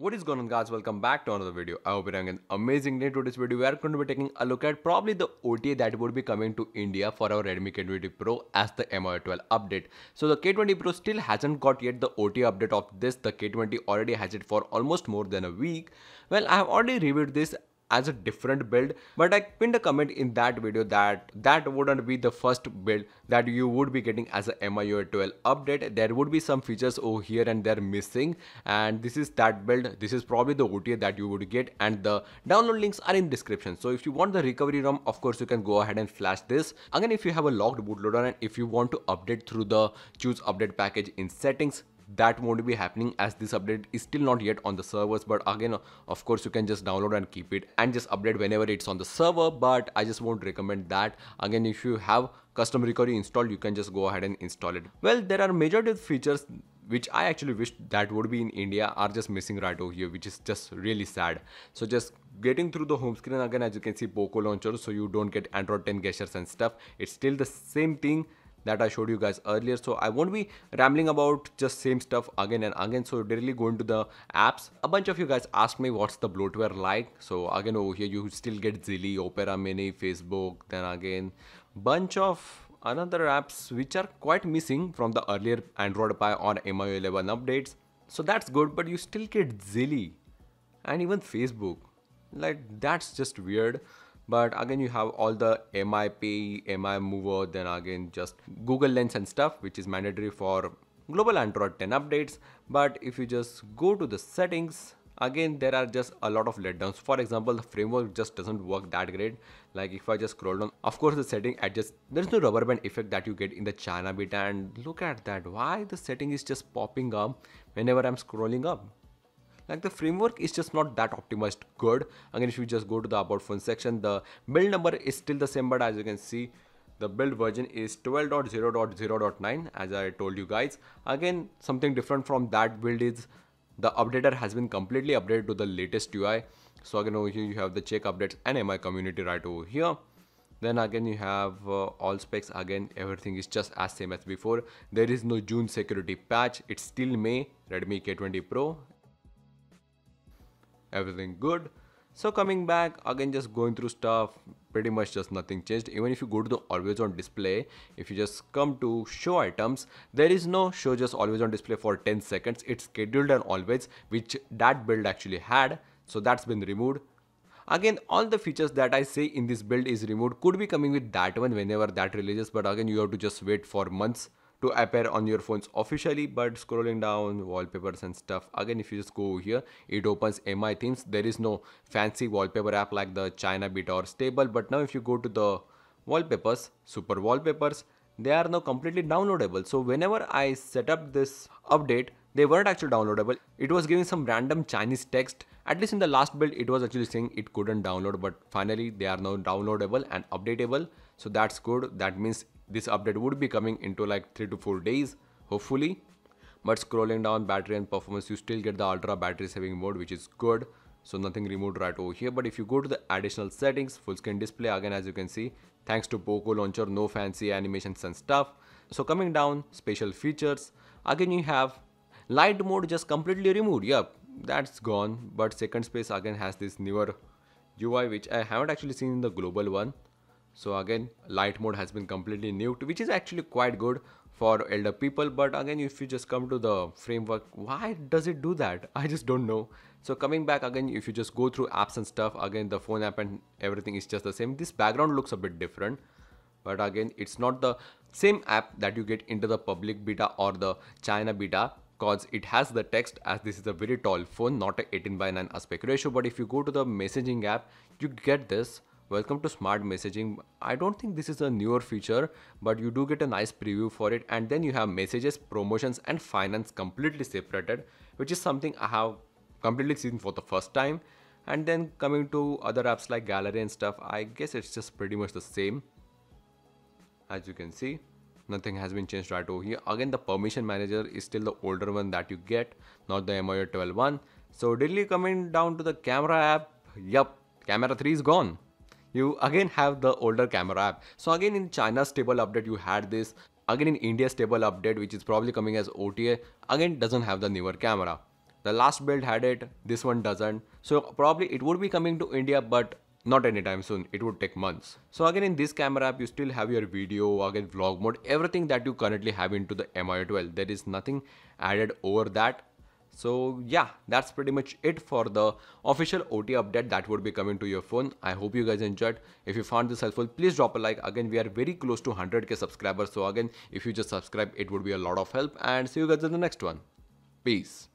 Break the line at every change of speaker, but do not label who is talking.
What is going on, guys? Welcome back to another video. I hope you're having an amazing day. Today's video we are going to be taking a look at probably the OTA that would be coming to India for our Redmi K20 Pro as the MIUI 12 update. So the K20 Pro still hasn't got yet the OTA update of this. The K20 already has it for almost more than a week. Well, I have already reviewed this as a different build, but I pinned a comment in that video that wouldn't be the first build that you would be getting as a MIUI 12 update. There would be some features over here and there missing, and this is that build. This is probably the OTA that you would get, and the download links are in description. So if you want the recovery ROM, of course you can go ahead and flash this. Again, if you have a locked bootloader and if you want to update through the choose update package in settings, that won't be happening as this update is still not yet on the servers. But again, of course you can just download and keep it and just update whenever it's on the server, but I just won't recommend that. Again, if you have custom recovery installed, you can just go ahead and install it. Well, there are majority of features which I actually wish that would be in India are just missing right over here, which is just really sad. So just getting through the home screen again, as you can see Poco launcher, so you don't get Android 10 gestures and stuff. It's still the same thing that I showed you guys earlier, so I won't be rambling about just same stuff again and again. So directly go into the apps. A bunch of you guys asked me what's the bloatware like. So again, over here you still get Zilly, Opera Mini, Facebook, then again bunch of another apps which are quite missing from the earlier Android Pie or MIUI 11 updates. So that's good, but you still get Zilly and even Facebook. Like, that's just weird. But again, you have all the MI Pay, MI Mover, then again just Google Lens and stuff, which is mandatory for global Android 10 updates. But if you just go to the settings, again there are just a lot of letdowns. For example, the framework just doesn't work that great. Like if I just scroll down, of course the setting adjusts. There's no rubber band effect that you get in the China beta, and look at that. Why the setting is just popping up whenever I'm scrolling up? Like, the framework is just not that optimized good. Again, if you just go to the about phone section, the build number is still the same, but as you can see, the build version is 12.0.0.9 as I told you guys. Again, something different from that build is the updater has been completely updated to the latest UI. So again, over here you have the check updates and MI community right over here. Then again you have all specs. Again, everything is just as same as before. There is no June security patch. It's still May. Redmi K20 Pro, everything good. So coming back again, just going through stuff, pretty much just nothing changed. Even if you go to the always on display, if you just come to show items, there is no show just always on display for 10 seconds. It's scheduled and always, which that build actually had, so that's been removed. Again, all the features that I say in this build is removed could be coming with that one whenever that releases, but again you have to just wait for months to appear on your phones officially. But scrolling down, wallpapers and stuff, again if you just go here, it opens MI themes. There is no fancy wallpaper app like the China beta or stable, but now if you go to the wallpapers, super wallpapers, they are now completely downloadable. So whenever I set up this update, they weren't actually downloadable. It was giving some random Chinese text. At least in the last build it was actually saying it couldn't download, but finally they are now downloadable and updatable. So that's good. That means this update would be coming into like 3 to 4 days, hopefully. But scrolling down, battery and performance, you still get the ultra battery saving mode, which is good. So nothing removed right over here. But if you go to the additional settings, full screen display, again as you can see, thanks to Poco launcher, no fancy animations and stuff. So coming down, special features, again you have light mode just completely removed. Yep, that's gone. But second space again has this newer UI, which I haven't actually seen in the global one. So again, light mode has been completely nuked, which is actually quite good for elder people. But again, if you just come to the framework, why does it do that? I just don't know. So coming back again, if you just go through apps and stuff, again the phone app and everything is just the same. This background looks a bit different, but again it's not the same app that you get into the public beta or the China beta, cause it has the text, as this is a very tall phone, not a 18:9 aspect ratio. But if you go to the messaging app, you get this. Welcome to smart messaging. I don't think this is a newer feature, but you do get a nice preview for it. And then you have messages, promotions and finance completely separated, which is something I have completely seen for the first time. And then coming to other apps like gallery and stuff, I guess it's just pretty much the same. As you can see, nothing has been changed right over here. Again, the permission manager is still the older one that you get, not the MIUI 12 one. So directly coming down to the camera app, yup, camera 3 is gone. You again have the older camera app. So again in China stable update you had this. Again in India stable update, which is probably coming as OTA, again doesn't have the newer camera. The last build had it, this one doesn't. So probably it would be coming to India, but not anytime soon. It would take months. So again, in this camera app, you still have your video, again vlog mode, everything that you currently have into the MIUI 12. There is nothing added over that. So yeah, that's pretty much it for the official OT update that would be coming to your phone. I hope you guys enjoyed. If you found this helpful, please drop a like. Again, we are very close to 100k subscribers. So again, if you just subscribe, it would be a lot of help. And see you guys in the next one. Peace.